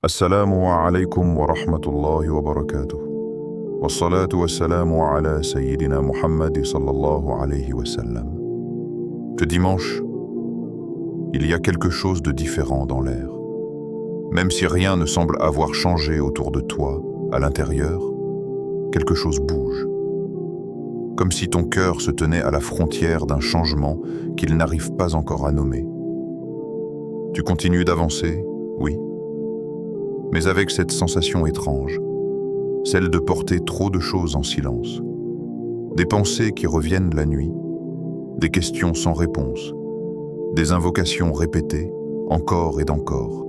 السلام عليكم ورحمة الله وبركاته والصلاة والسلام على سيدنا Muhammad sallallahu alayhi wa sallam. Ce dimanche, il y a quelque chose de différent dans l'air. Même si rien ne semble avoir changé autour de toi, à l'intérieur, quelque chose bouge. Comme si ton cœur se tenait à la frontière d'un changement qu'il n'arrive pas encore à nommer. Tu continues d'avancer, oui, mais avec cette sensation étrange, celle de porter trop de choses en silence, des pensées qui reviennent la nuit, des questions sans réponse, des invocations répétées, encore et encore,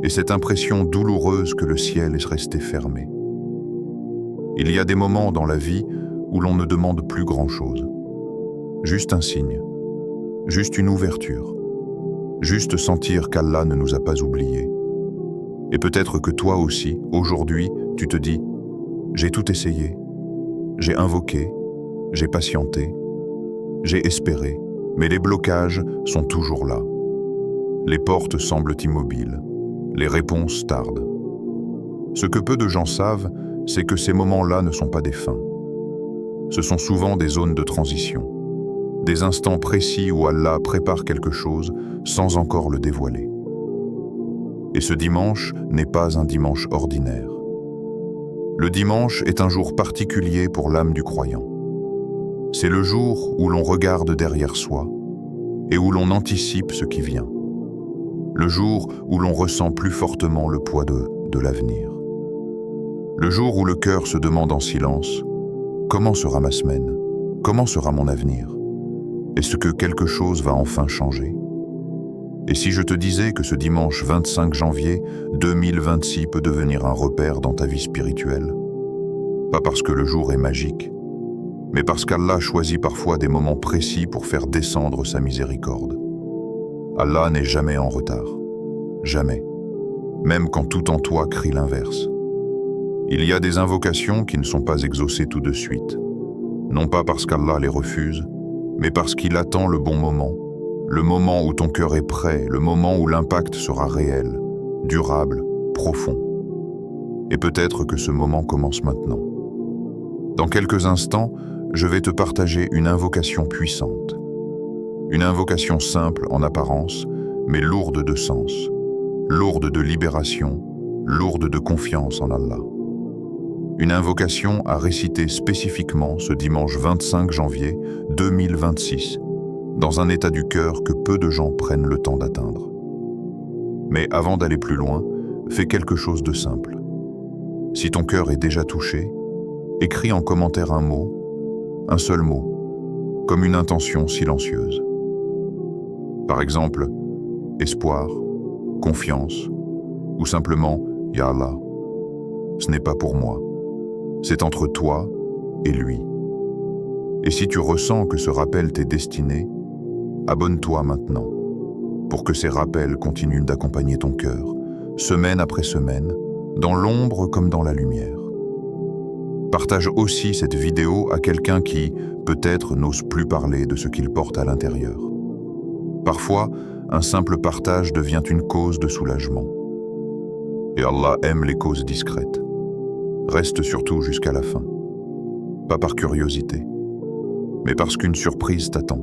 et cette impression douloureuse que le ciel est resté fermé. Il y a des moments dans la vie où l'on ne demande plus grand-chose, juste un signe, juste une ouverture, juste sentir qu'Allah ne nous a pas oubliés. Et peut-être que toi aussi, aujourd'hui, tu te dis « J'ai tout essayé, j'ai invoqué, j'ai patienté, j'ai espéré, mais les blocages sont toujours là. Les portes semblent immobiles, les réponses tardent. » Ce que peu de gens savent, c'est que ces moments-là ne sont pas des fins. Ce sont souvent des zones de transition, des instants précis où Allah prépare quelque chose sans encore le dévoiler. Et ce dimanche n'est pas un dimanche ordinaire. Le dimanche est un jour particulier pour l'âme du croyant. C'est le jour où l'on regarde derrière soi et où l'on anticipe ce qui vient. Le jour où l'on ressent plus fortement le poids de l'avenir. Le jour où le cœur se demande en silence « Comment sera ma semaine? Comment sera mon avenir? Est-ce que quelque chose va enfin changer ?» Et si je te disais que ce dimanche 25 janvier 2026 peut devenir un repère dans ta vie spirituelle? Pas parce que le jour est magique, mais parce qu'Allah choisit parfois des moments précis pour faire descendre sa miséricorde. Allah n'est jamais en retard, jamais, même quand tout en toi crie l'inverse. Il y a des invocations qui ne sont pas exaucées tout de suite, non pas parce qu'Allah les refuse, mais parce qu'il attend le bon moment, le moment où ton cœur est prêt, le moment où l'impact sera réel, durable, profond. Et peut-être que ce moment commence maintenant. Dans quelques instants, je vais te partager une invocation puissante. Une invocation simple en apparence, mais lourde de sens, lourde de libération, lourde de confiance en Allah. Une invocation à réciter spécifiquement ce dimanche 25 janvier 2026, dans un état du cœur que peu de gens prennent le temps d'atteindre. Mais avant d'aller plus loin, fais quelque chose de simple. Si ton cœur est déjà touché, écris en commentaire un mot, un seul mot, comme une intention silencieuse. Par exemple, espoir, confiance, ou simplement « Ya Allah ». Ce n'est pas pour moi, c'est entre toi et lui. Et si tu ressens que ce rappel t'est destiné, abonne-toi maintenant, pour que ces rappels continuent d'accompagner ton cœur, semaine après semaine, dans l'ombre comme dans la lumière. Partage aussi cette vidéo à quelqu'un qui, peut-être, n'ose plus parler de ce qu'il porte à l'intérieur. Parfois, un simple partage devient une cause de soulagement. Et Allah aime les causes discrètes. Reste surtout jusqu'à la fin. Pas par curiosité, mais parce qu'une surprise t'attend.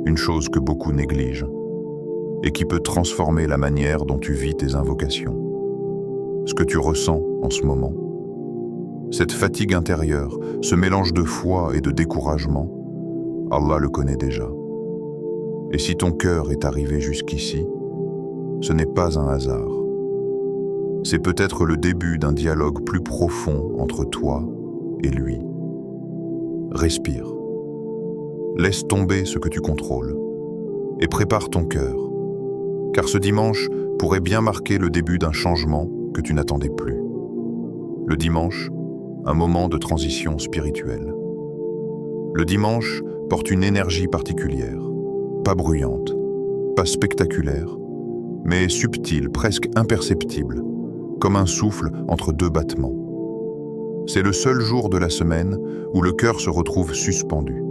Une chose que beaucoup négligent, et qui peut transformer la manière dont tu vis tes invocations. Ce que tu ressens en ce moment, cette fatigue intérieure, ce mélange de foi et de découragement, Allah le connaît déjà. Et si ton cœur est arrivé jusqu'ici, ce n'est pas un hasard. C'est peut-être le début d'un dialogue plus profond entre toi et lui. Respire. Laisse tomber ce que tu contrôles et prépare ton cœur, car ce dimanche pourrait bien marquer le début d'un changement que tu n'attendais plus. Le dimanche, un moment de transition spirituelle. Le dimanche porte une énergie particulière, pas bruyante, pas spectaculaire, mais subtile, presque imperceptible, comme un souffle entre deux battements. C'est le seul jour de la semaine où le cœur se retrouve suspendu,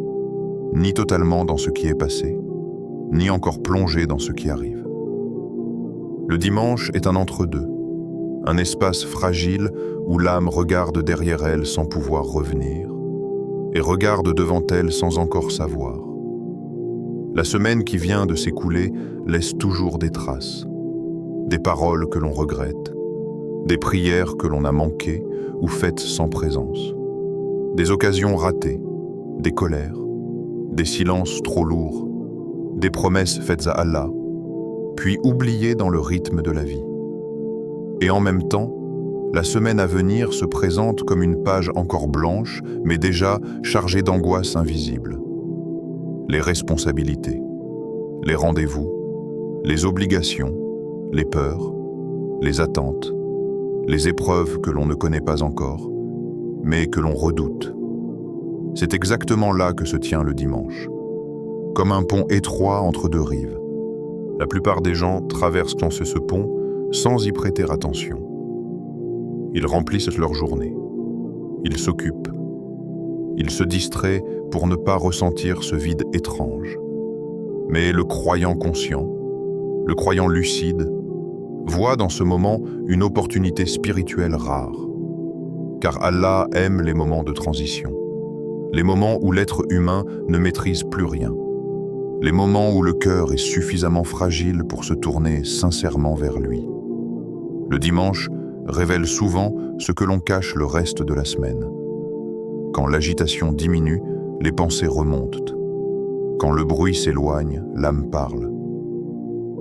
ni totalement dans ce qui est passé, ni encore plongé dans ce qui arrive. Le dimanche est un entre-deux, un espace fragile où l'âme regarde derrière elle sans pouvoir revenir, et regarde devant elle sans encore savoir. La semaine qui vient de s'écouler laisse toujours des traces, des paroles que l'on regrette, des prières que l'on a manquées ou faites sans présence, des occasions ratées, des colères, des silences trop lourds, des promesses faites à Allah, puis oubliées dans le rythme de la vie. Et en même temps, la semaine à venir se présente comme une page encore blanche, mais déjà chargée d'angoisses invisibles. Les responsabilités, les rendez-vous, les obligations, les peurs, les attentes, les épreuves que l'on ne connaît pas encore, mais que l'on redoute. C'est exactement là que se tient le dimanche, comme un pont étroit entre deux rives. La plupart des gens traversent ce pont sans y prêter attention. Ils remplissent leur journée, ils s'occupent, ils se distraient pour ne pas ressentir ce vide étrange. Mais le croyant conscient, le croyant lucide, voit dans ce moment une opportunité spirituelle rare. Car Allah aime les moments de transition, les moments où l'être humain ne maîtrise plus rien, les moments où le cœur est suffisamment fragile pour se tourner sincèrement vers lui. Le dimanche révèle souvent ce que l'on cache le reste de la semaine. Quand l'agitation diminue, les pensées remontent. Quand le bruit s'éloigne, l'âme parle.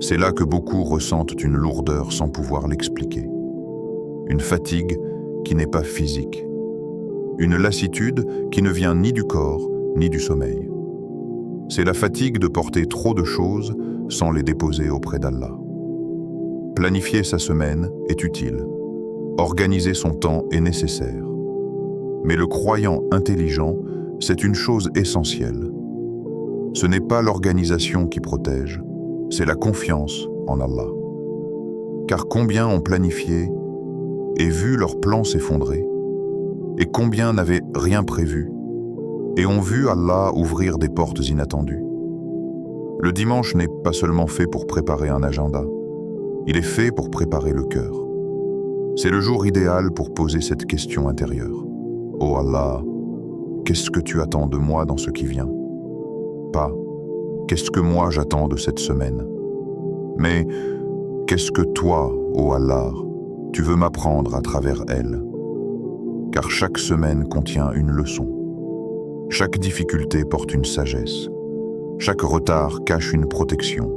C'est là que beaucoup ressentent une lourdeur sans pouvoir l'expliquer. Une fatigue qui n'est pas physique. Une lassitude qui ne vient ni du corps ni du sommeil. C'est la fatigue de porter trop de choses sans les déposer auprès d'Allah. Planifier sa semaine est utile. Organiser son temps est nécessaire. Mais le croyant intelligent, c'est une chose essentielle. Ce n'est pas l'organisation qui protège, c'est la confiance en Allah. Car combien ont planifié et vu leurs plans s'effondrer, et combien n'avaient rien prévu, et ont vu Allah ouvrir des portes inattendues. Le dimanche n'est pas seulement fait pour préparer un agenda, il est fait pour préparer le cœur. C'est le jour idéal pour poser cette question intérieure. « Oh Allah, qu'est-ce que tu attends de moi dans ce qui vient ?» Pas « Qu'est-ce que moi j'attends de cette semaine ?» Mais « Qu'est-ce que toi, oh Allah, tu veux m'apprendre à travers elle ?» Car chaque semaine contient une leçon. Chaque difficulté porte une sagesse. Chaque retard cache une protection.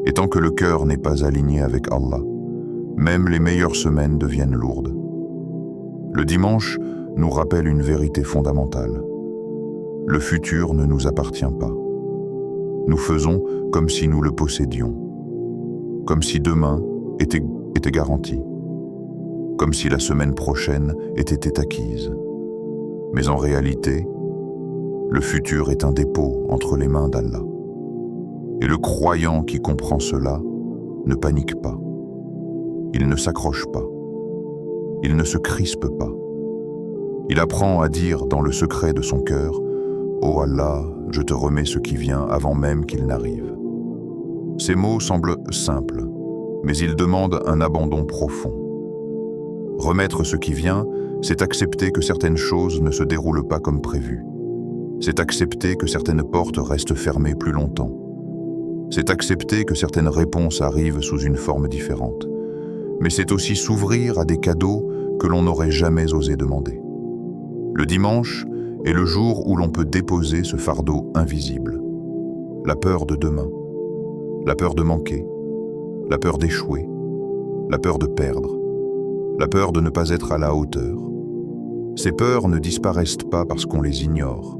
Et tant que le cœur n'est pas aligné avec Allah, même les meilleures semaines deviennent lourdes. Le dimanche nous rappelle une vérité fondamentale. Le futur ne nous appartient pas. Nous faisons comme si nous le possédions. Comme si demain était garanti. Comme si la semaine prochaine était acquise. Mais en réalité, le futur est un dépôt entre les mains d'Allah. Et le croyant qui comprend cela ne panique pas. Il ne s'accroche pas. Il ne se crispe pas. Il apprend à dire dans le secret de son cœur « Oh Allah, je te remets ce qui vient avant même qu'il n'arrive ». Ces mots semblent simples, mais ils demandent un abandon profond. Remettre ce qui vient, c'est accepter que certaines choses ne se déroulent pas comme prévu. C'est accepter que certaines portes restent fermées plus longtemps. C'est accepter que certaines réponses arrivent sous une forme différente. Mais c'est aussi s'ouvrir à des cadeaux que l'on n'aurait jamais osé demander. Le dimanche est le jour où l'on peut déposer ce fardeau invisible. La peur de demain, la peur de manquer, la peur d'échouer, la peur de perdre, la peur de ne pas être à la hauteur. Ces peurs ne disparaissent pas parce qu'on les ignore.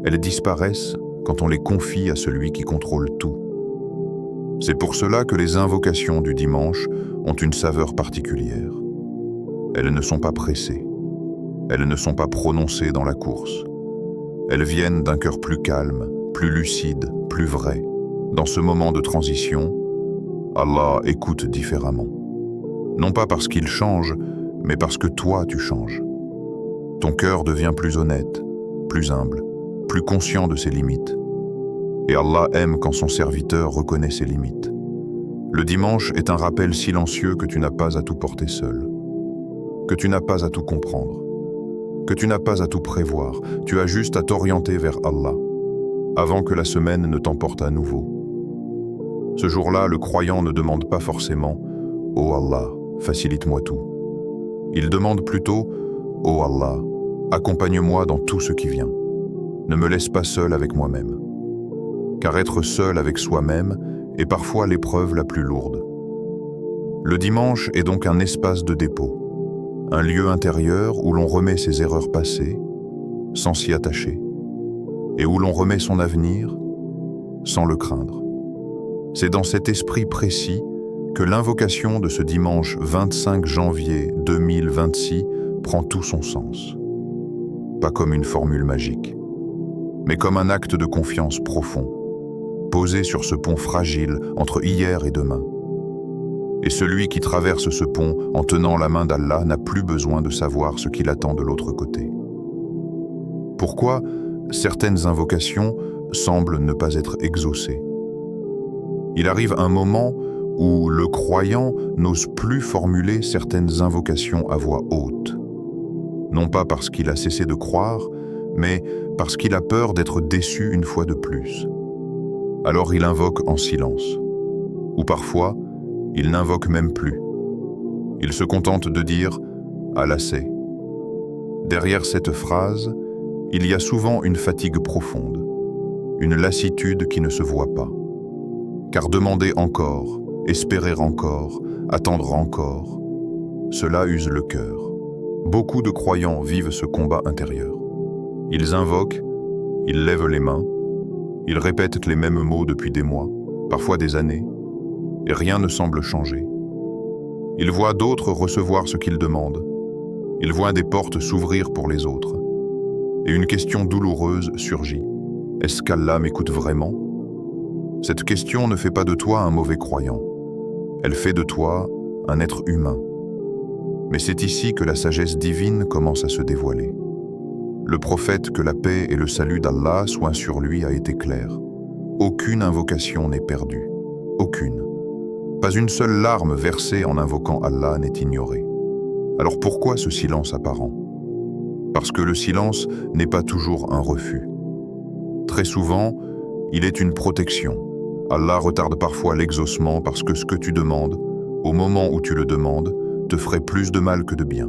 Elles disparaissent quand on les confie à celui qui contrôle tout. C'est pour cela que les invocations du dimanche ont une saveur particulière. Elles ne sont pas pressées. Elles ne sont pas prononcées dans la course. Elles viennent d'un cœur plus calme, plus lucide, plus vrai. Dans ce moment de transition, Allah écoute différemment. Non pas parce qu'il change, mais parce que toi tu changes. Ton cœur devient plus honnête, plus humble, plus conscient de ses limites. Et Allah aime quand son serviteur reconnaît ses limites. Le dimanche est un rappel silencieux que tu n'as pas à tout porter seul. que tu n'as pas à tout comprendre, que tu n'as pas à tout prévoir, tu as juste à t'orienter vers Allah, avant que la semaine ne t'emporte à nouveau. Ce jour-là, le croyant ne demande pas forcément « Oh Allah, facilite-moi tout ». Il demande plutôt « Oh Allah, accompagne-moi dans tout ce qui vient. Ne me laisse pas seul avec moi-même. » Car être seul avec soi-même est parfois l'épreuve la plus lourde. Le dimanche est donc un espace de dépôt, un lieu intérieur où l'on remet ses erreurs passées, sans s'y attacher, et où l'on remet son avenir, sans le craindre. C'est dans cet esprit précis que l'invocation de ce dimanche 25 janvier 2026 prend tout son sens. Pas comme une formule magique, mais comme un acte de confiance profond, posé sur ce pont fragile entre hier et demain. Et celui qui traverse ce pont en tenant la main d'Allah n'a plus besoin de savoir ce qu'il attend de l'autre côté. Pourquoi certaines invocations semblent ne pas être exaucées? Il arrive un moment où le croyant n'ose plus formuler certaines invocations à voix haute. Non pas parce qu'il a cessé de croire, mais parce qu'il a peur d'être déçu une fois de plus. Alors il invoque en silence. Ou parfois, il n'invoque même plus. Il se contente de dire « Allah sait ». Derrière cette phrase, il y a souvent une fatigue profonde, une lassitude qui ne se voit pas. Car demander encore, espérer encore, attendre encore, cela use le cœur. Beaucoup de croyants vivent ce combat intérieur. Ils invoquent, ils lèvent les mains, ils répètent les mêmes mots depuis des mois, parfois des années, et rien ne semble changer. Ils voient d'autres recevoir ce qu'ils demandent. Ils voient des portes s'ouvrir pour les autres. Et une question douloureuse surgit. Est-ce qu'Allah m'écoute vraiment? Cette question ne fait pas de toi un mauvais croyant. Elle fait de toi un être humain. Mais c'est ici que la sagesse divine commence à se dévoiler. Le prophète, que la paix et le salut d'Allah soient sur lui, a été clair. Aucune invocation n'est perdue. Aucune. Pas une seule larme versée en invoquant Allah n'est ignorée. Alors pourquoi ce silence apparent? Parce que le silence n'est pas toujours un refus. Très souvent, il est une protection. Allah retarde parfois l'exaucement parce que ce que tu demandes, au moment où tu le demandes, te ferait plus de mal que de bien.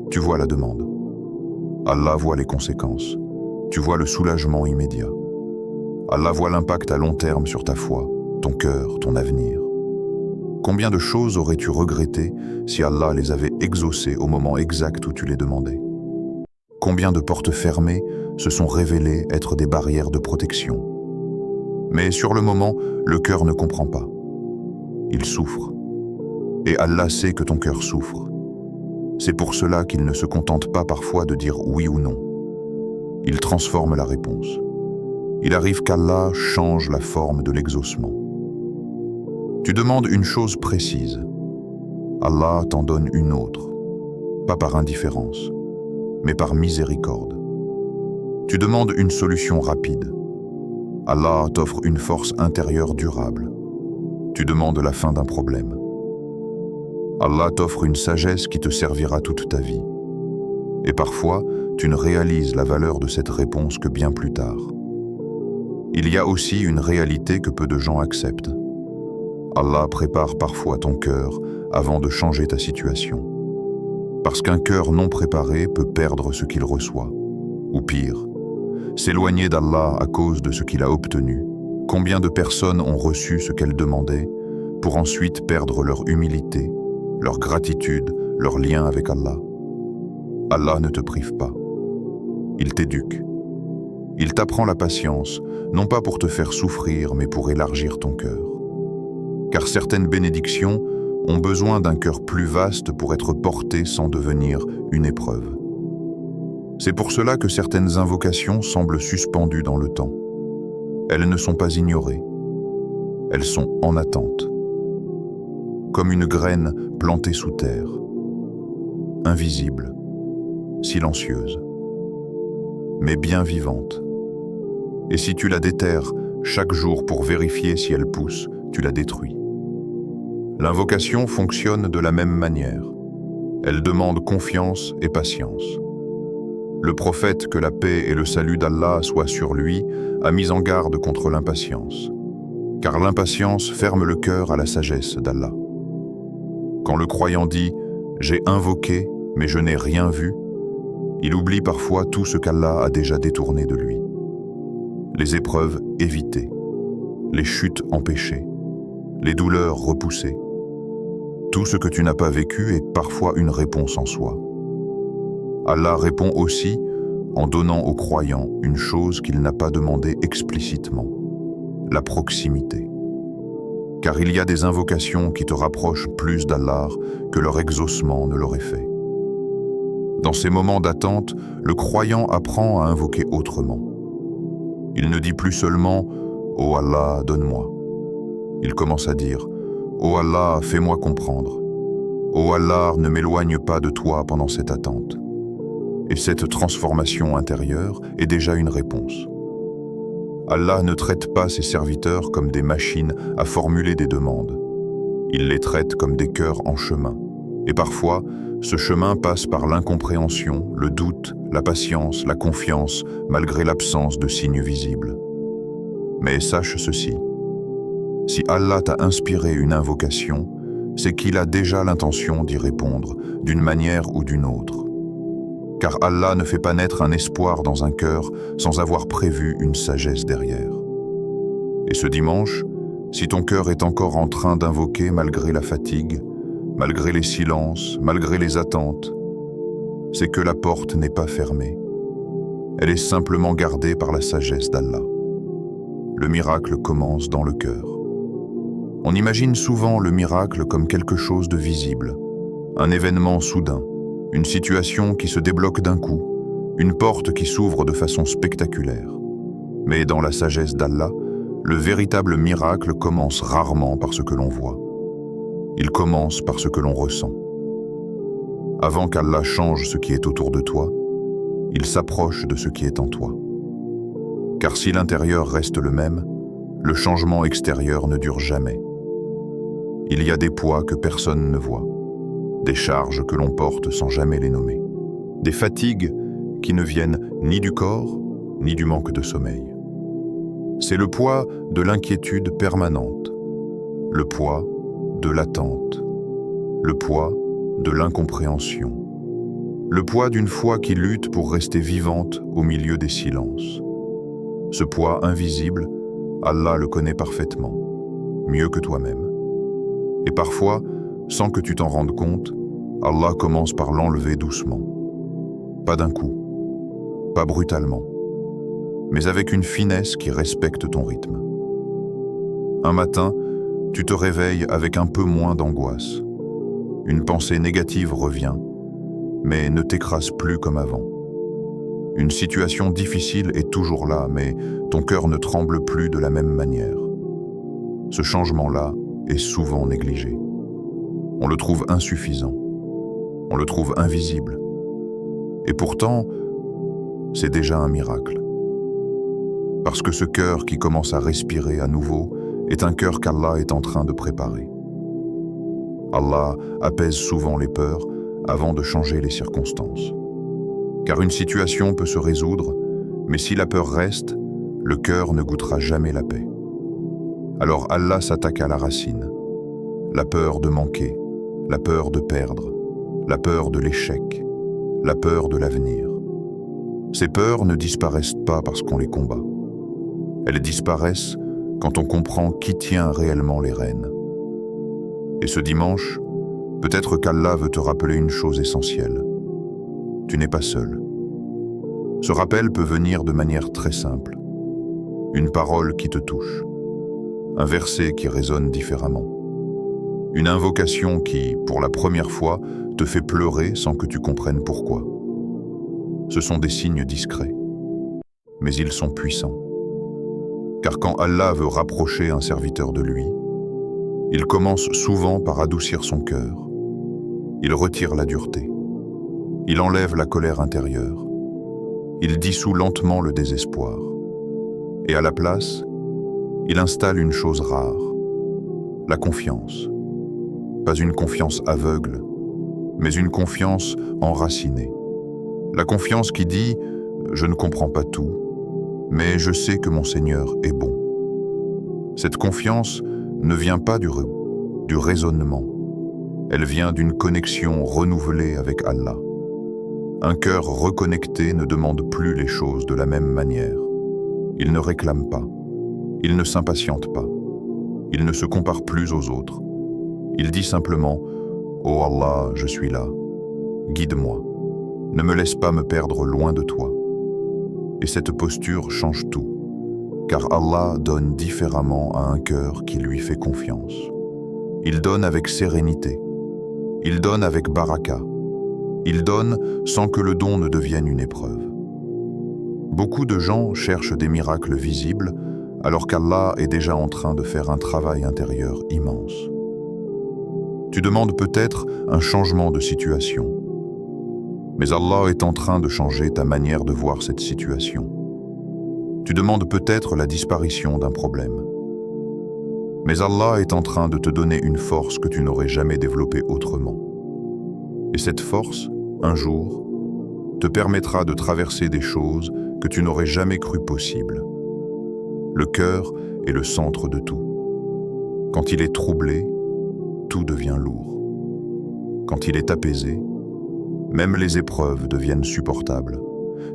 Tu vois la demande. Allah voit les conséquences. Tu vois le soulagement immédiat. Allah voit l'impact à long terme sur ta foi, ton cœur, ton avenir. Combien de choses aurais-tu regretté si Allah les avait exaucées au moment exact où tu les demandais? Combien de portes fermées se sont révélées être des barrières de protection? Mais sur le moment, le cœur ne comprend pas. Il souffre. Et Allah sait que ton cœur souffre. C'est pour cela qu'il ne se contente pas parfois de dire oui ou non. Il transforme la réponse. Il arrive qu'Allah change la forme de l'exaucement. Tu demandes une chose précise. Allah t'en donne une autre, pas par indifférence, mais par miséricorde. Tu demandes une solution rapide. Allah t'offre une force intérieure durable. Tu demandes la fin d'un problème. Allah t'offre une sagesse qui te servira toute ta vie. Et parfois, tu ne réalises la valeur de cette réponse que bien plus tard. Il y a aussi une réalité que peu de gens acceptent. Allah prépare parfois ton cœur avant de changer ta situation. Parce qu'un cœur non préparé peut perdre ce qu'il reçoit. Ou pire, s'éloigner d'Allah à cause de ce qu'il a obtenu. Combien de personnes ont reçu ce qu'elles demandaient pour ensuite perdre leur humilité, leur gratitude, leur lien avec Allah? Allah ne te prive pas. Il t'éduque. Il t'apprend la patience, non pas pour te faire souffrir, mais pour élargir ton cœur. Car certaines bénédictions ont besoin d'un cœur plus vaste pour être portées sans devenir une épreuve. C'est pour cela que certaines invocations semblent suspendues dans le temps. Elles ne sont pas ignorées. Elles sont en attente. Comme une graine plantée sous terre. Invisible, silencieuse, mais bien vivante. Et si tu la déterres chaque jour pour vérifier si elle pousse, tu la détruis. L'invocation fonctionne de la même manière. Elle demande confiance et patience. Le prophète, que la paix et le salut d'Allah soient sur lui, a mis en garde contre l'impatience. Car l'impatience ferme le cœur à la sagesse d'Allah. Quand le croyant dit « J'ai invoqué, mais je n'ai rien vu », il oublie parfois tout ce qu'Allah a déjà détourné de lui. Les épreuves évitées, les chutes empêchées, les douleurs repoussées. Tout ce que tu n'as pas vécu est parfois une réponse en soi. Allah répond aussi en donnant aux croyants une chose qu'il n'a pas demandée explicitement, la proximité. Car il y a des invocations qui te rapprochent plus d'Allah que leur exaucement ne l'aurait fait. Dans ces moments d'attente, le croyant apprend à invoquer autrement. Il ne dit plus seulement « Oh Allah, donne-moi ». Il commence à dire « Oh Allah, fais-moi comprendre. Oh Allah, ne m'éloigne pas de toi pendant cette attente ». Et cette transformation intérieure est déjà une réponse. Allah ne traite pas ses serviteurs comme des machines à formuler des demandes. Il les traite comme des cœurs en chemin. Et parfois, ce chemin passe par l'incompréhension, le doute, la patience, la confiance, malgré l'absence de signes visibles. Mais sache ceci, si Allah t'a inspiré une invocation, c'est qu'il a déjà l'intention d'y répondre, d'une manière ou d'une autre. Car Allah ne fait pas naître un espoir dans un cœur sans avoir prévu une sagesse derrière. Et ce dimanche, si ton cœur est encore en train d'invoquer malgré la fatigue, malgré les silences, malgré les attentes, c'est que la porte n'est pas fermée. Elle est simplement gardée par la sagesse d'Allah. Le miracle commence dans le cœur. On imagine souvent le miracle comme quelque chose de visible, un événement soudain, une situation qui se débloque d'un coup, une porte qui s'ouvre de façon spectaculaire. Mais dans la sagesse d'Allah, le véritable miracle commence rarement par ce que l'on voit. Il commence par ce que l'on ressent. Avant qu'Allah change ce qui est autour de toi, il s'approche de ce qui est en toi. Car si l'intérieur reste le même, le changement extérieur ne dure jamais. Il y a des poids que personne ne voit, des charges que l'on porte sans jamais les nommer, des fatigues qui ne viennent ni du corps, ni du manque de sommeil. C'est le poids de l'inquiétude permanente, le poids de l'attente, le poids de l'incompréhension, le poids d'une foi qui lutte pour rester vivante au milieu des silences. Ce poids invisible, Allah le connaît parfaitement, mieux que toi-même. Et parfois, sans que tu t'en rendes compte, Allah commence par l'enlever doucement. Pas d'un coup, pas brutalement, mais avec une finesse qui respecte ton rythme. Un matin, tu te réveilles avec un peu moins d'angoisse. Une pensée négative revient, mais ne t'écrase plus comme avant. Une situation difficile est toujours là, mais ton cœur ne tremble plus de la même manière. Ce changement-là est souvent négligé. On le trouve insuffisant. On le trouve invisible. Et pourtant, c'est déjà un miracle. Parce que ce cœur qui commence à respirer à nouveau est un cœur qu'Allah est en train de préparer. Allah apaise souvent les peurs avant de changer les circonstances. Car une situation peut se résoudre, mais si la peur reste, le cœur ne goûtera jamais la paix. Alors Allah s'attaque à la racine. La peur de manquer, la peur de perdre, la peur de l'échec, la peur de l'avenir. Ces peurs ne disparaissent pas parce qu'on les combat. Elles disparaissent quand on comprend qui tient réellement les rênes. Et ce dimanche, peut-être qu'Allah veut te rappeler une chose essentielle. Tu n'es pas seul. Ce rappel peut venir de manière très simple. Une parole qui te touche. Un verset qui résonne différemment. Une invocation qui, pour la première fois, te fait pleurer sans que tu comprennes pourquoi. Ce sont des signes discrets, mais ils sont puissants. Car quand Allah veut rapprocher un serviteur de lui, il commence souvent par adoucir son cœur. Il retire la dureté. Il enlève la colère intérieure. Il dissout lentement le désespoir. Et à la place, il installe une chose rare, la confiance. Pas une confiance aveugle, mais une confiance enracinée. La confiance qui dit « Je ne comprends pas tout, mais je sais que mon Seigneur est bon ». Cette confiance ne vient pas du raisonnement. Elle vient d'une connexion renouvelée avec Allah. Un cœur reconnecté ne demande plus les choses de la même manière. Il ne réclame pas. Il ne s'impatiente pas. Il ne se compare plus aux autres. Il dit simplement « Oh Allah, je suis là. Guide-moi. Ne me laisse pas me perdre loin de toi. » Et cette posture change tout, car Allah donne différemment à un cœur qui lui fait confiance. Il donne avec sérénité. Il donne avec baraka. Il donne sans que le don ne devienne une épreuve. Beaucoup de gens cherchent des miracles visibles, alors qu'Allah est déjà en train de faire un travail intérieur immense. Tu demandes peut-être un changement de situation. Mais Allah est en train de changer ta manière de voir cette situation. Tu demandes peut-être la disparition d'un problème. Mais Allah est en train de te donner une force que tu n'aurais jamais développée autrement. Et cette force, un jour, te permettra de traverser des choses que tu n'aurais jamais cru possibles. Le cœur est le centre de tout. Quand il est troublé, tout devient lourd. Quand il est apaisé, même les épreuves deviennent supportables.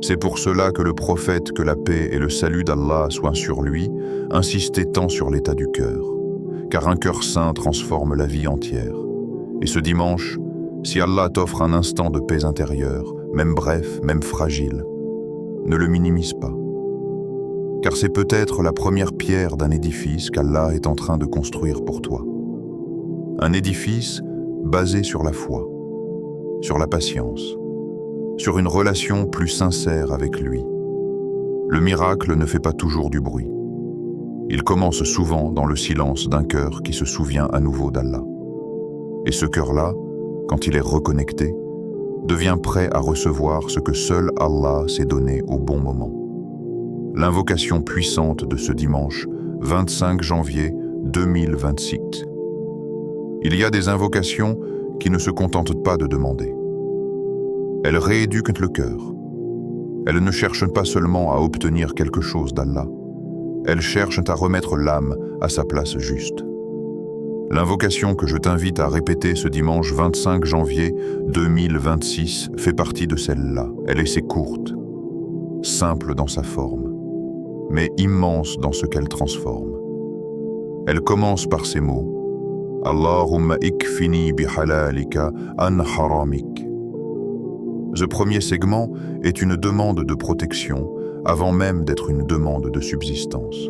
C'est pour cela que le prophète, que la paix et le salut d'Allah soient sur lui, insistait tant sur l'état du cœur. Car un cœur saint transforme la vie entière. Et ce dimanche, si Allah t'offre un instant de paix intérieure, même bref, même fragile, ne le minimise pas. Car c'est peut-être la première pierre d'un édifice qu'Allah est en train de construire pour toi. Un édifice basé sur la foi, sur la patience, sur une relation plus sincère avec lui. Le miracle ne fait pas toujours du bruit. Il commence souvent dans le silence d'un cœur qui se souvient à nouveau d'Allah. Et ce cœur-là, quand il est reconnecté, devient prêt à recevoir ce que seul Allah s'est donné au bon moment. L'invocation puissante de ce dimanche, 25 janvier 2026. Il y a des invocations qui ne se contentent pas de demander. Elles rééduquent le cœur. Elles ne cherchent pas seulement à obtenir quelque chose d'Allah. Elles cherchent à remettre l'âme à sa place juste. L'invocation que je t'invite à répéter ce dimanche 25 janvier 2026 fait partie de celle-là. Elle est courte, simple dans sa forme, mais immense dans ce qu'elle transforme. Elle commence par ces mots « Allahumma ikfini bihalalika an haramik ». Ce premier segment est une demande de protection avant même d'être une demande de subsistance.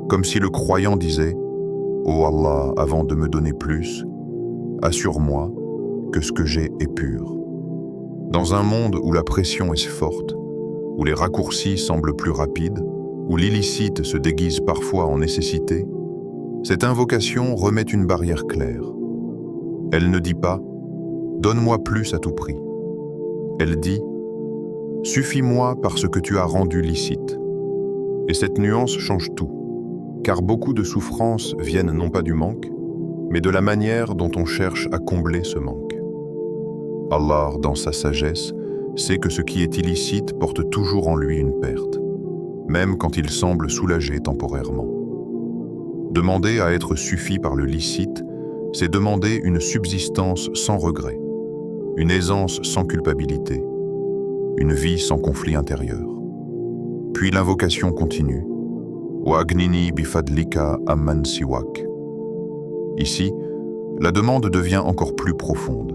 Comme si le croyant disait « Ô Allah, avant de me donner plus, assure-moi que ce que j'ai est pur. » Dans un monde où la pression est forte, où les raccourcis semblent plus rapides, où l'illicite se déguise parfois en nécessité, cette invocation remet une barrière claire. Elle ne dit pas « Donne-moi plus à tout prix ». Elle dit « Suffis-moi par ce que tu as rendu licite ». Et cette nuance change tout. Car beaucoup de souffrances viennent non pas du manque, mais de la manière dont on cherche à combler ce manque. Allah, dans sa sagesse, sait que ce qui est illicite porte toujours en lui une perte, même quand il semble soulagé temporairement. Demander à être suffi par le licite, c'est demander une subsistance sans regret, une aisance sans culpabilité, une vie sans conflit intérieur. Puis l'invocation continue. Wa'agnini bifadlika amman siwak. Ici, la demande devient encore plus profonde.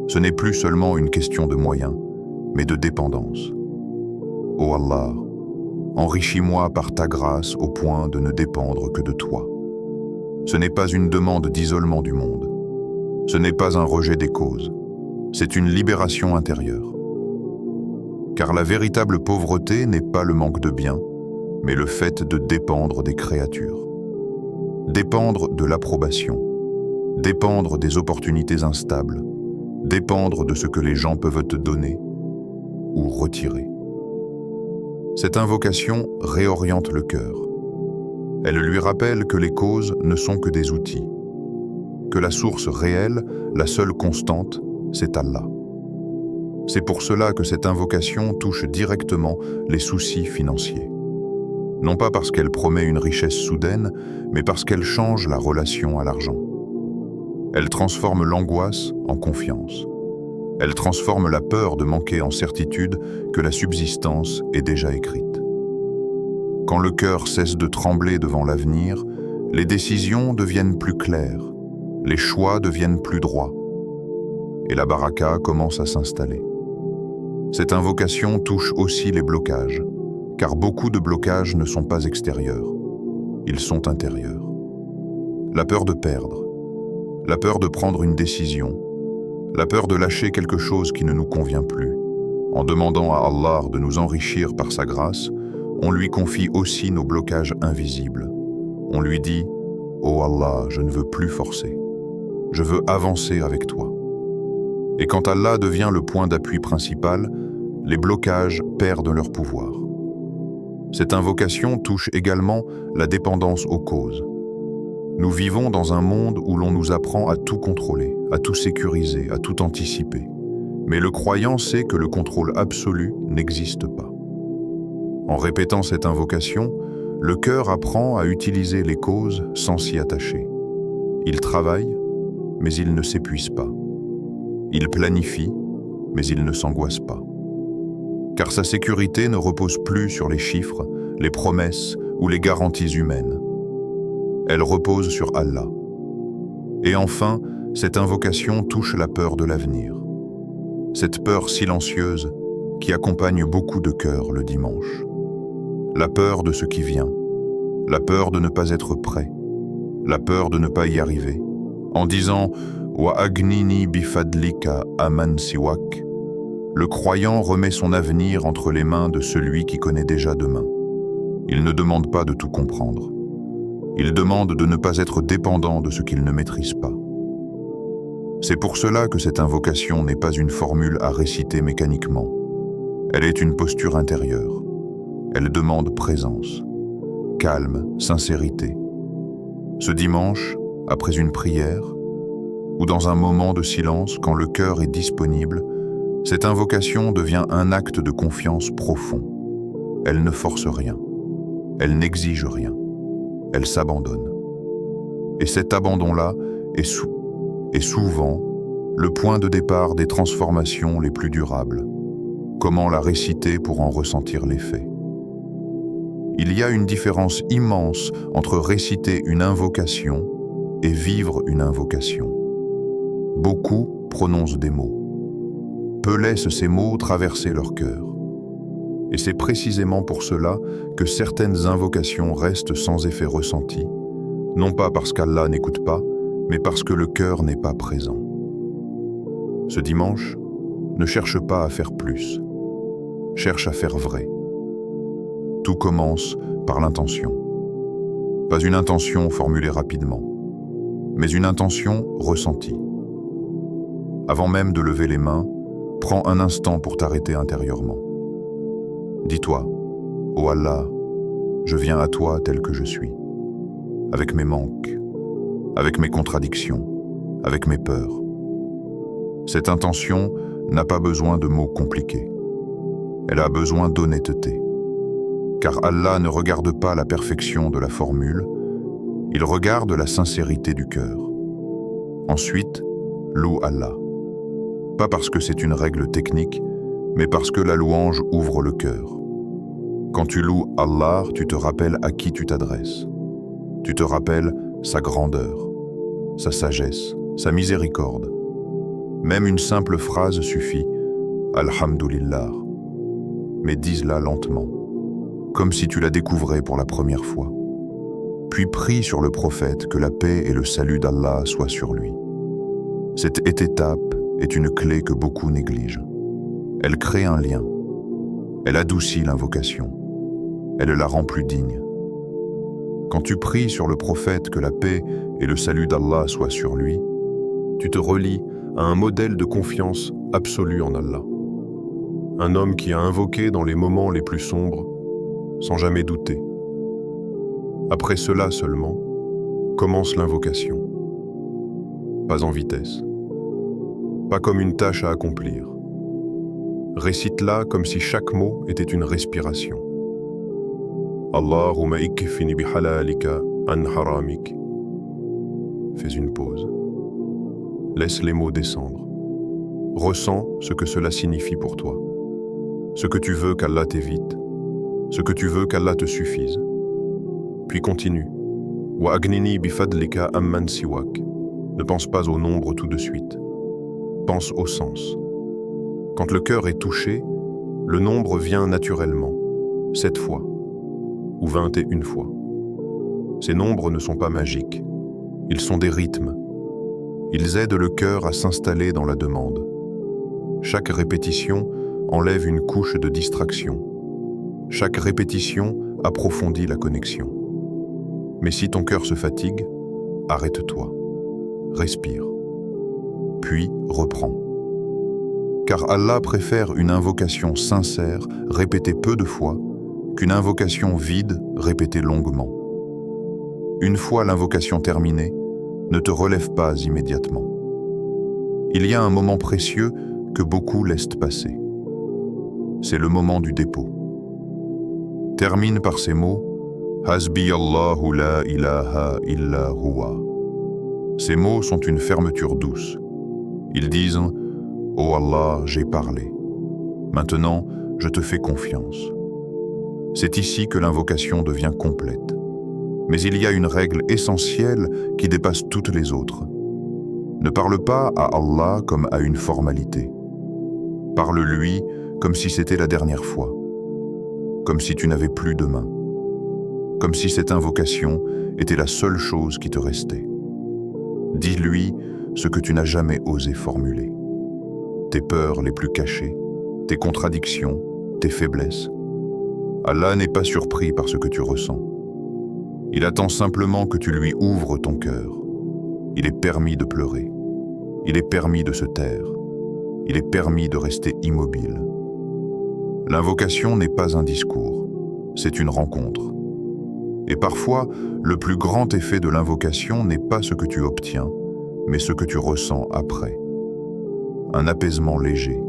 Ce n'est plus seulement une question de moyens, mais de dépendance. Ô Allah, enrichis-moi par ta grâce au point de ne dépendre que de toi. Ce n'est pas une demande d'isolement du monde. Ce n'est pas un rejet des causes. C'est une libération intérieure. Car la véritable pauvreté n'est pas le manque de biens, mais le fait de dépendre des créatures. Dépendre de l'approbation, dépendre des opportunités instables, dépendre de ce que les gens peuvent te donner ou retirer. Cette invocation réoriente le cœur. Elle lui rappelle que les causes ne sont que des outils, que la source réelle, la seule constante, c'est Allah. C'est pour cela que cette invocation touche directement les soucis financiers. Non pas parce qu'elle promet une richesse soudaine, mais parce qu'elle change la relation à l'argent. Elle transforme l'angoisse en confiance. Elle transforme la peur de manquer en certitude que la subsistance est déjà écrite. Quand le cœur cesse de trembler devant l'avenir, les décisions deviennent plus claires, les choix deviennent plus droits, et la baraka commence à s'installer. Cette invocation touche aussi les blocages, car beaucoup de blocages ne sont pas extérieurs, ils sont intérieurs. La peur de perdre, la peur de prendre une décision, la peur de lâcher quelque chose qui ne nous convient plus. En demandant à Allah de nous enrichir par sa grâce, on lui confie aussi nos blocages invisibles. On lui dit « Oh Allah, je ne veux plus forcer. Je veux avancer avec toi. » Et quand Allah devient le point d'appui principal, les blocages perdent leur pouvoir. Cette invocation touche également la dépendance aux causes. Nous vivons dans un monde où l'on nous apprend à tout contrôler, à tout sécuriser, à tout anticiper. Mais le croyant sait que le contrôle absolu n'existe pas. En répétant cette invocation, le cœur apprend à utiliser les causes sans s'y attacher. Il travaille, mais il ne s'épuise pas. Il planifie, mais il ne s'angoisse pas. Car sa sécurité ne repose plus sur les chiffres, les promesses ou les garanties humaines. Elle repose sur Allah. Et enfin, cette invocation touche la peur de l'avenir. Cette peur silencieuse qui accompagne beaucoup de cœurs le dimanche. La peur de ce qui vient, la peur de ne pas être prêt, la peur de ne pas y arriver, en disant « Wa agnini bifadlika aman siwak », le croyant remet son avenir entre les mains de celui qui connaît déjà demain. Il ne demande pas de tout comprendre. Il demande de ne pas être dépendant de ce qu'il ne maîtrise pas. C'est pour cela que cette invocation n'est pas une formule à réciter mécaniquement. Elle est une posture intérieure. Elle demande présence, calme, sincérité. Ce dimanche, après une prière, ou dans un moment de silence quand le cœur est disponible, cette invocation devient un acte de confiance profond. Elle ne force rien. Elle n'exige rien. Elle s'abandonne. Et cet abandon-là est souvent le point de départ des transformations les plus durables. Comment la réciter pour en ressentir l'effet? Il y a une différence immense entre réciter une invocation et vivre une invocation. Beaucoup prononcent des mots. Peu laissent ces mots traverser leur cœur. Et c'est précisément pour cela que certaines invocations restent sans effet ressenti, non pas parce qu'Allah n'écoute pas, mais parce que le cœur n'est pas présent. Ce dimanche, ne cherche pas à faire plus, cherche à faire vrai. Tout commence par l'intention. Pas une intention formulée rapidement, mais une intention ressentie. Avant même de lever les mains, prends un instant pour t'arrêter intérieurement. Dis-toi, « Oh Allah, je viens à toi tel que je suis, avec mes manques, avec mes contradictions, avec mes peurs. » Cette intention n'a pas besoin de mots compliqués. Elle a besoin d'honnêteté. Car Allah ne regarde pas la perfection de la formule, il regarde la sincérité du cœur. Ensuite, loue Allah. Pas parce que c'est une règle technique, mais parce que la louange ouvre le cœur. Quand tu loues Allah, tu te rappelles à qui tu t'adresses. Tu te rappelles sa grandeur, sa sagesse, sa miséricorde. Même une simple phrase suffit, Alhamdulillah. Mais dis-la lentement, comme si tu la découvrais pour la première fois. Puis prie sur le prophète que la paix et le salut d'Allah soient sur lui. Cette étape est une clé que beaucoup négligent. Elle crée un lien. Elle adoucit l'invocation. Elle la rend plus digne. Quand tu pries sur le prophète que la paix et le salut d'Allah soient sur lui, tu te relis à un modèle de confiance absolue en Allah. Un homme qui a invoqué dans les moments les plus sombres, sans jamais douter. Après cela seulement, commence l'invocation. Pas en vitesse, pas comme une tâche à accomplir. Récite-la comme si chaque mot était une respiration. Allahumma ikkfini bihalalika an haramik. Fais une pause. Laisse les mots descendre. Ressens ce que cela signifie pour toi. Ce que tu veux qu'Allah t'évite. Ce que tu veux qu'Allah te suffise. Puis continue. Wa agnini bifadlika amman siwak. Ne pense pas au nombre tout de suite. Pense au sens. Quand le cœur est touché, le nombre vient naturellement, 7 fois ou 21 fois. Ces nombres ne sont pas magiques, ils sont des rythmes. Ils aident le cœur à s'installer dans la demande. Chaque répétition enlève une couche de distraction. Chaque répétition approfondit la connexion. Mais si ton cœur se fatigue, arrête-toi, respire, puis reprends. Car Allah préfère une invocation sincère, répétée peu de fois, qu'une invocation vide, répétée longuement. Une fois l'invocation terminée, ne te relève pas immédiatement. Il y a un moment précieux que beaucoup laissent passer. C'est le moment du dépôt. Termine par ces mots « Hasbi Allahu la ilaha illa huwa ». Ces mots sont une fermeture douce. Ils disent « Oh Allah, j'ai parlé. Maintenant, je te fais confiance. » C'est ici que l'invocation devient complète. Mais il y a une règle essentielle qui dépasse toutes les autres. Ne parle pas à Allah comme à une formalité. Parle-lui comme si c'était la dernière fois. Comme si tu n'avais plus de main. Comme si cette invocation était la seule chose qui te restait. Dis-lui ce que tu n'as jamais osé formuler. Tes peurs les plus cachées, tes contradictions, tes faiblesses. Allah n'est pas surpris par ce que tu ressens. Il attend simplement que tu lui ouvres ton cœur. Il est permis de pleurer. Il est permis de se taire. Il est permis de rester immobile. L'invocation n'est pas un discours, c'est une rencontre. Et parfois, le plus grand effet de l'invocation n'est pas ce que tu obtiens, mais ce que tu ressens après. Un apaisement léger,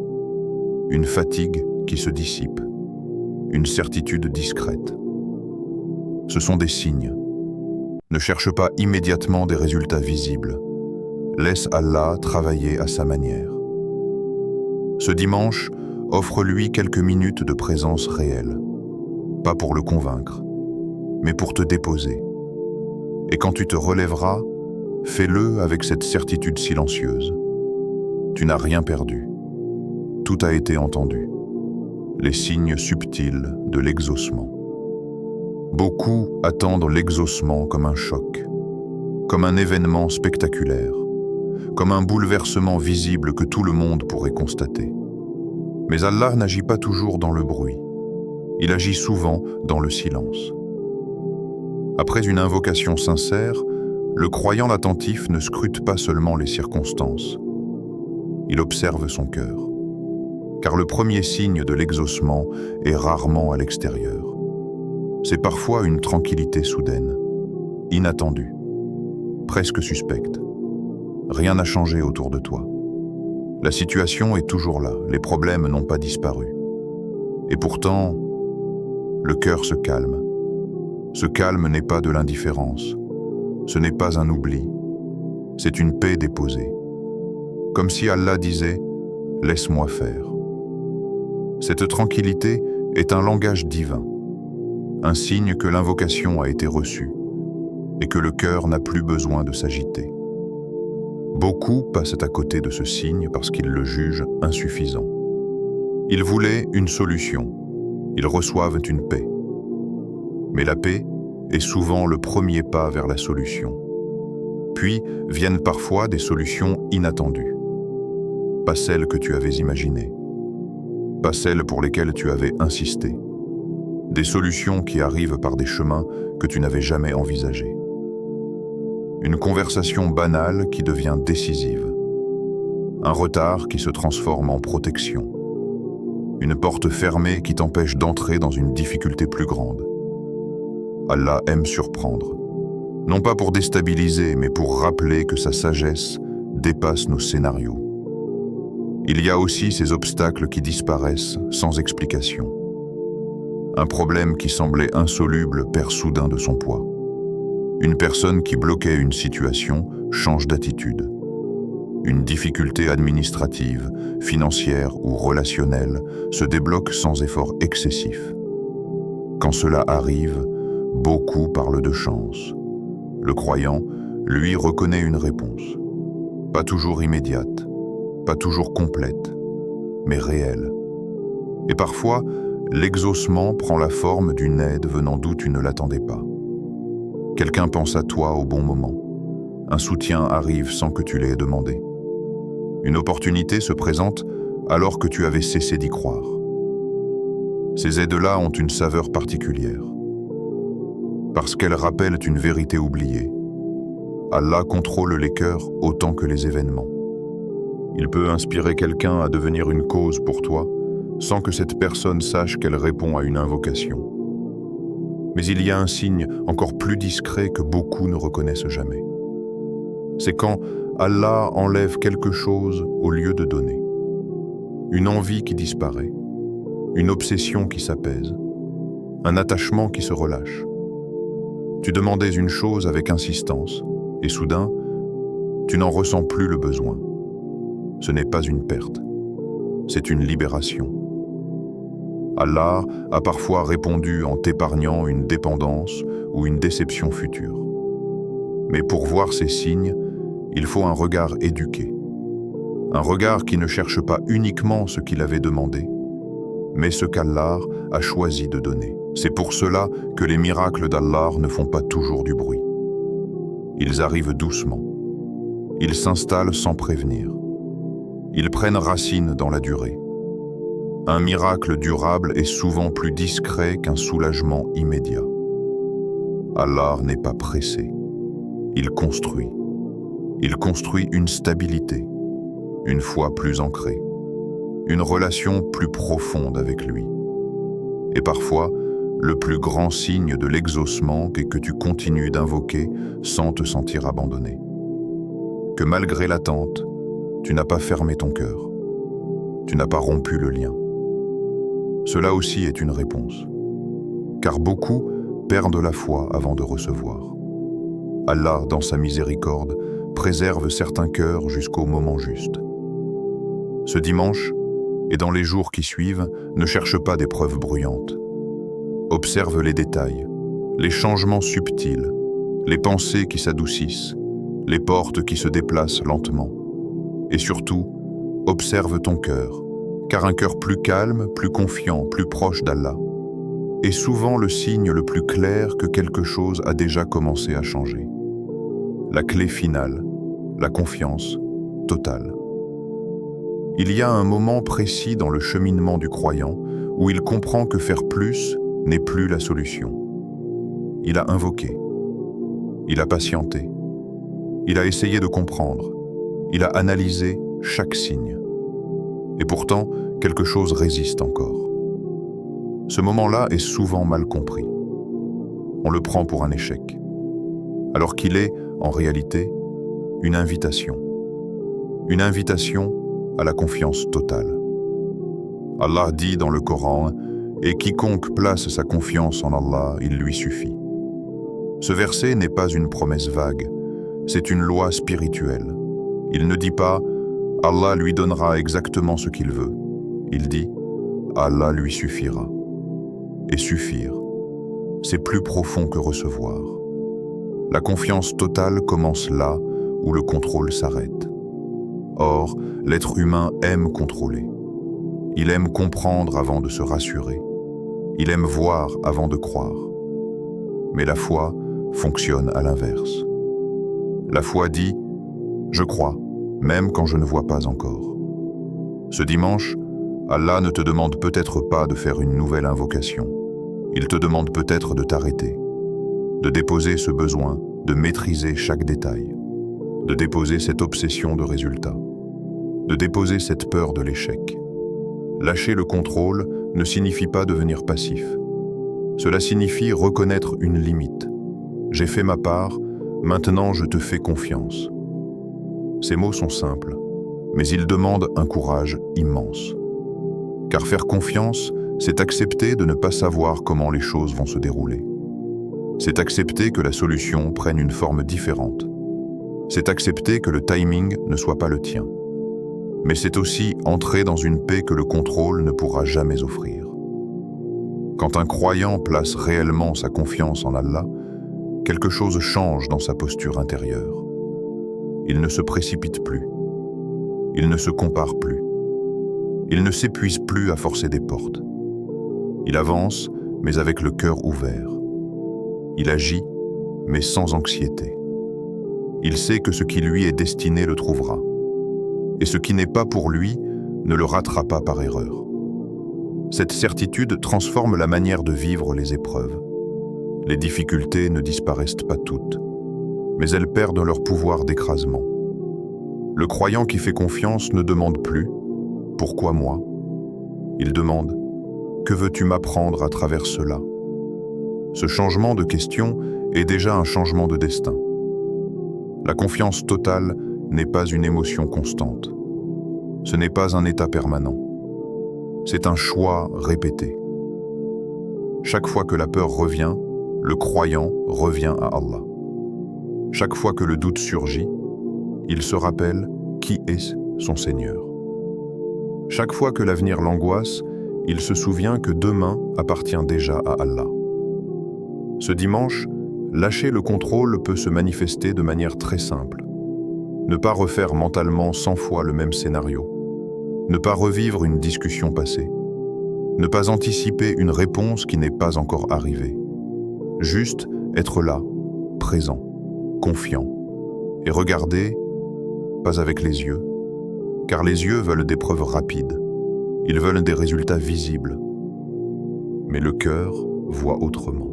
une fatigue qui se dissipe, une certitude discrète. Ce sont des signes. Ne cherche pas immédiatement des résultats visibles. Laisse Allah travailler à sa manière. Ce dimanche, offre-lui quelques minutes de présence réelle. Pas pour le convaincre, mais pour te déposer. Et quand tu te relèveras, fais-le avec cette certitude silencieuse. Tu n'as rien perdu. Tout a été entendu. Les signes subtils de l'exaucement. Beaucoup attendent l'exaucement comme un choc, comme un événement spectaculaire, comme un bouleversement visible que tout le monde pourrait constater. Mais Allah n'agit pas toujours dans le bruit. Il agit souvent dans le silence. Après une invocation sincère, le croyant attentif ne scrute pas seulement les circonstances. Il observe son cœur. Car le premier signe de l'exaucement est rarement à l'extérieur. C'est parfois une tranquillité soudaine, inattendue, presque suspecte. Rien n'a changé autour de toi. La situation est toujours là, les problèmes n'ont pas disparu. Et pourtant, le cœur se calme. Ce calme n'est pas de l'indifférence, ce n'est pas un oubli, c'est une paix déposée. Comme si Allah disait « Laisse-moi faire ». Cette tranquillité est un langage divin, un signe que l'invocation a été reçue et que le cœur n'a plus besoin de s'agiter. Beaucoup passent à côté de ce signe parce qu'ils le jugent insuffisant. Ils voulaient une solution, ils reçoivent une paix. Mais la paix est souvent le premier pas vers la solution. Puis viennent parfois des solutions inattendues. Pas celles que tu avais imaginées, pas celles pour lesquelles tu avais insisté. Des solutions qui arrivent par des chemins que tu n'avais jamais envisagés. Une conversation banale qui devient décisive. Un retard qui se transforme en protection. Une porte fermée qui t'empêche d'entrer dans une difficulté plus grande. Allah aime surprendre, non pas pour déstabiliser, mais pour rappeler que sa sagesse dépasse nos scénarios. Il y a aussi ces obstacles qui disparaissent sans explication. Un problème qui semblait insoluble perd soudain de son poids. Une personne qui bloquait une situation change d'attitude. Une difficulté administrative, financière ou relationnelle se débloque sans effort excessif. Quand cela arrive, beaucoup parlent de chance. Le croyant, lui, reconnaît une réponse. Pas toujours immédiate, pas toujours complète, mais réelle. Et parfois, l'exaucement prend la forme d'une aide venant d'où tu ne l'attendais pas. Quelqu'un pense à toi au bon moment. Un soutien arrive sans que tu l'aies demandé. Une opportunité se présente alors que tu avais cessé d'y croire. Ces aides-là ont une saveur particulière, parce qu'elles rappellent une vérité oubliée. Allah contrôle les cœurs autant que les événements. Il peut inspirer quelqu'un à devenir une cause pour toi, sans que cette personne sache qu'elle répond à une invocation. Mais il y a un signe encore plus discret que beaucoup ne reconnaissent jamais. C'est quand Allah enlève quelque chose au lieu de donner. Une envie qui disparaît, une obsession qui s'apaise, un attachement qui se relâche. Tu demandais une chose avec insistance, et soudain, tu n'en ressens plus le besoin. Ce n'est pas une perte, c'est une libération. Allah a parfois répondu en t'épargnant une dépendance ou une déception future. Mais pour voir ces signes, il faut un regard éduqué. Un regard qui ne cherche pas uniquement ce qu'il avait demandé, mais ce qu'Allah a choisi de donner. C'est pour cela que les miracles d'Allah ne font pas toujours du bruit. Ils arrivent doucement. Ils s'installent sans prévenir. Ils prennent racine dans la durée. Un miracle durable est souvent plus discret qu'un soulagement immédiat. Allah n'est pas pressé. Il construit. Il construit une stabilité, une foi plus ancrée, une relation plus profonde avec lui. Et parfois, le plus grand signe de l'exaucement est que tu continues d'invoquer sans te sentir abandonné. Que malgré l'attente, tu n'as pas fermé ton cœur. Tu n'as pas rompu le lien. Cela aussi est une réponse. Car beaucoup perdent la foi avant de recevoir. Allah, dans sa miséricorde, préserve certains cœurs jusqu'au moment juste. Ce dimanche, et dans les jours qui suivent, ne cherche pas des preuves bruyantes. Observe les détails, les changements subtils, les pensées qui s'adoucissent, les portes qui se déplacent lentement. Et surtout, observe ton cœur, car un cœur plus calme, plus confiant, plus proche d'Allah, est souvent le signe le plus clair que quelque chose a déjà commencé à changer. La clé finale, la confiance totale. Il y a un moment précis dans le cheminement du croyant où il comprend que faire plus n'est plus la solution. Il a invoqué, il a patienté, il a essayé de comprendre, il a analysé chaque signe. Et pourtant, quelque chose résiste encore. Ce moment-là est souvent mal compris. On le prend pour un échec, alors qu'il est, en réalité, une invitation. Une invitation à la confiance totale. Allah dit dans le Coran « Et quiconque place sa confiance en Allah, il lui suffit ». Ce verset n'est pas une promesse vague, c'est une loi spirituelle. Il ne dit pas « Allah lui donnera exactement ce qu'il veut ». Il dit « Allah lui suffira ». Et suffire, c'est plus profond que recevoir. La confiance totale commence là où le contrôle s'arrête. Or, l'être humain aime contrôler. Il aime comprendre avant de se rassurer. Il aime voir avant de croire. Mais la foi fonctionne à l'inverse. La foi dit « Je crois, même quand je ne vois pas encore ». Ce dimanche, Allah ne te demande peut-être pas de faire une nouvelle invocation. Il te demande peut-être de t'arrêter, de déposer ce besoin, de maîtriser chaque détail, de déposer cette obsession de résultat, de déposer cette peur de l'échec. Lâcher le contrôle ne signifie pas devenir passif. Cela signifie reconnaître une limite. J'ai fait ma part, maintenant je te fais confiance. Ces mots sont simples, mais il demande un courage immense. Car faire confiance, c'est accepter de ne pas savoir comment les choses vont se dérouler. C'est accepter que la solution prenne une forme différente. C'est accepter que le timing ne soit pas le tien. Mais c'est aussi entrer dans une paix que le contrôle ne pourra jamais offrir. Quand un croyant place réellement sa confiance en Allah, quelque chose change dans sa posture intérieure. Il ne se précipite plus. Il ne se compare plus. Il ne s'épuise plus à forcer des portes. Il avance, mais avec le cœur ouvert. Il agit, mais sans anxiété. Il sait que ce qui lui est destiné le trouvera. Et ce qui n'est pas pour lui ne le ratera pas par erreur. Cette certitude transforme la manière de vivre les épreuves. Les difficultés ne disparaissent pas toutes, mais elles perdent leur pouvoir d'écrasement. Le croyant qui fait confiance ne demande plus « Pourquoi moi ?» Il demande « Que veux-tu m'apprendre à travers cela ?» Ce changement de question est déjà un changement de destin. La confiance totale n'est pas une émotion constante. Ce n'est pas un état permanent. C'est un choix répété. Chaque fois que la peur revient, le croyant revient à Allah. Chaque fois que le doute surgit, il se rappelle qui est son Seigneur. Chaque fois que l'avenir l'angoisse, il se souvient que demain appartient déjà à Allah. Ce dimanche, lâcher le contrôle peut se manifester de manière très simple. Ne pas refaire mentalement 100 fois le même scénario. Ne pas revivre une discussion passée. Ne pas anticiper une réponse qui n'est pas encore arrivée. Juste être là, présent, confiant. Et regarder, pas avec les yeux, car les yeux veulent des preuves rapides. Ils veulent des résultats visibles. Mais le cœur voit autrement.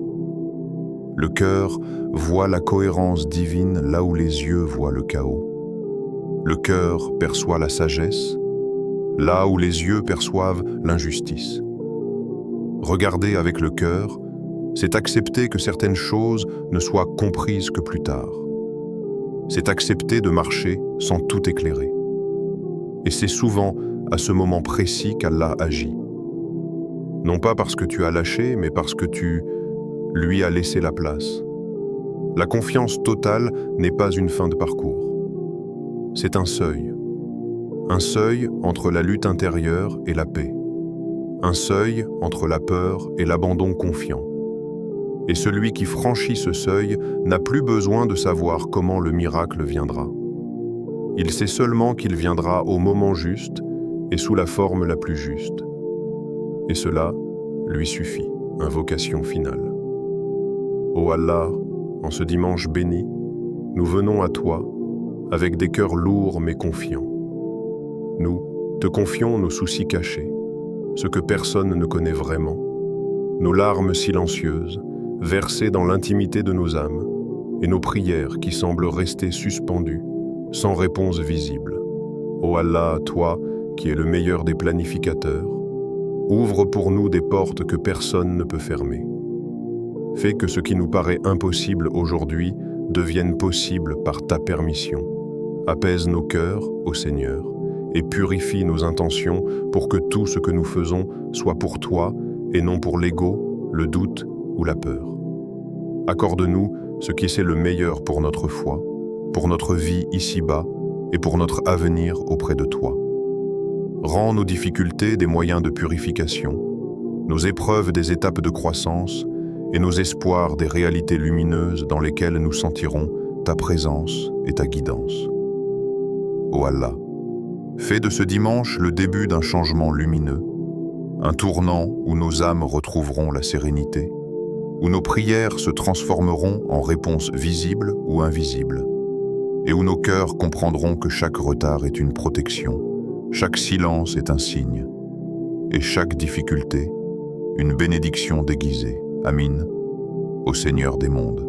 Le cœur voit la cohérence divine là où les yeux voient le chaos. Le cœur perçoit la sagesse, là où les yeux perçoivent l'injustice. Regarder avec le cœur, c'est accepter que certaines choses ne soient comprises que plus tard. C'est accepter de marcher sans tout éclairer. Et c'est souvent à ce moment précis qu'Allah agit. Non pas parce que tu as lâché, mais parce que tu lui as laissé la place. La confiance totale n'est pas une fin de parcours. C'est un seuil. Un seuil entre la lutte intérieure et la paix. Un seuil entre la peur et l'abandon confiant. Et celui qui franchit ce seuil n'a plus besoin de savoir comment le miracle viendra. Il sait seulement qu'il viendra au moment juste et sous la forme la plus juste. Et cela lui suffit, invocation finale. Ô Allah, en ce dimanche béni, nous venons à toi avec des cœurs lourds mais confiants. Nous te confions nos soucis cachés, ce que personne ne connaît vraiment, nos larmes silencieuses, versées dans l'intimité de nos âmes, et nos prières qui semblent rester suspendues, sans réponse visible. Ô Allah, toi, qui es le meilleur des planificateurs, ouvre pour nous des portes que personne ne peut fermer. Fais que ce qui nous paraît impossible aujourd'hui devienne possible par ta permission. Apaise nos cœurs, ô Seigneur, et purifie nos intentions pour que tout ce que nous faisons soit pour toi et non pour l'ego, le doute ou la peur. Accorde-nous ce qui c'est le meilleur pour notre foi, pour notre vie ici-bas et pour notre avenir auprès de toi. Rends nos difficultés des moyens de purification, nos épreuves des étapes de croissance et nos espoirs des réalités lumineuses dans lesquelles nous sentirons ta présence et ta guidance. Ô Allah, fais de ce dimanche le début d'un changement lumineux, un tournant où nos âmes retrouveront la sérénité, où nos prières se transformeront en réponses visibles ou invisibles, et où nos cœurs comprendront que chaque retard est une protection, chaque silence est un signe, et chaque difficulté, une bénédiction déguisée. Amin, au Seigneur des mondes.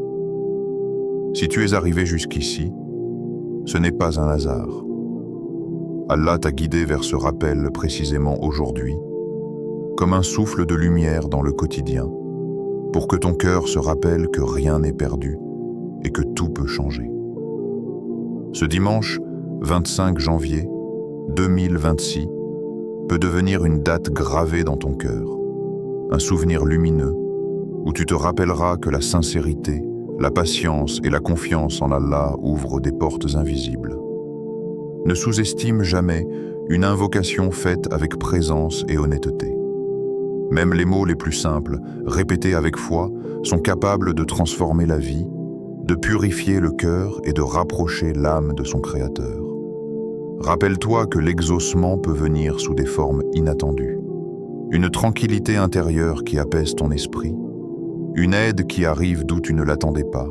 Si tu es arrivé jusqu'ici, ce n'est pas un hasard. Allah t'a guidé vers ce rappel précisément aujourd'hui, comme un souffle de lumière dans le quotidien, pour que ton cœur se rappelle que rien n'est perdu et que tout peut changer. Ce dimanche, 25 janvier, 2026 peut devenir une date gravée dans ton cœur, un souvenir lumineux où tu te rappelleras que la sincérité, la patience et la confiance en Allah ouvrent des portes invisibles. Ne sous-estime jamais une invocation faite avec présence et honnêteté. Même les mots les plus simples, répétés avec foi, sont capables de transformer la vie, de purifier le cœur et de rapprocher l'âme de son Créateur. Rappelle-toi que l'exaucement peut venir sous des formes inattendues. Une tranquillité intérieure qui apaise ton esprit, une aide qui arrive d'où tu ne l'attendais pas,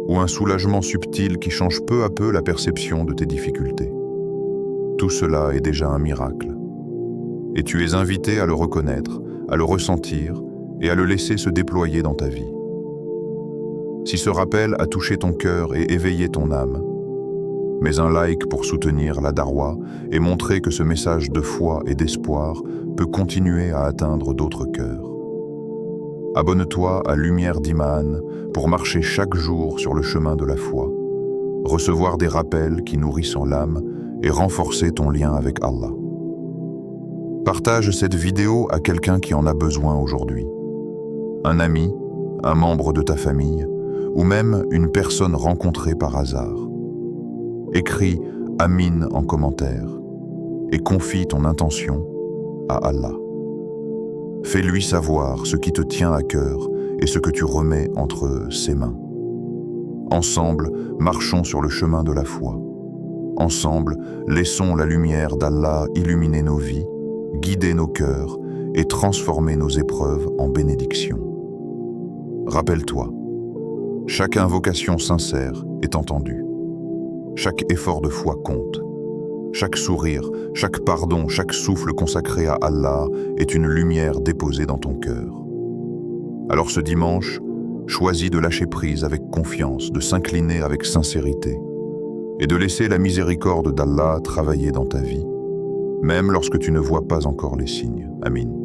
ou un soulagement subtil qui change peu à peu la perception de tes difficultés. Tout cela est déjà un miracle. Et tu es invité à le reconnaître, à le ressentir et à le laisser se déployer dans ta vie. Si ce rappel a touché ton cœur et éveillé ton âme, mets un like pour soutenir la Darwa et montrer que ce message de foi et d'espoir peut continuer à atteindre d'autres cœurs. Abonne-toi à Lumière d'Iman pour marcher chaque jour sur le chemin de la foi, recevoir des rappels qui nourrissent l'âme et renforcer ton lien avec Allah. Partage cette vidéo à quelqu'un qui en a besoin aujourd'hui. Un ami, un membre de ta famille, ou même une personne rencontrée par hasard. Écris « Amin » en commentaire et confie ton intention à Allah. Fais-lui savoir ce qui te tient à cœur et ce que tu remets entre ses mains. Ensemble, marchons sur le chemin de la foi. Ensemble, laissons la lumière d'Allah illuminer nos vies, guider nos cœurs et transformer nos épreuves en bénédictions. Rappelle-toi, chaque invocation sincère est entendue. Chaque effort de foi compte. Chaque sourire, chaque pardon, chaque souffle consacré à Allah est une lumière déposée dans ton cœur. Alors ce dimanche, choisis de lâcher prise avec confiance, de s'incliner avec sincérité et de laisser la miséricorde d'Allah travailler dans ta vie, même lorsque tu ne vois pas encore les signes. Amin.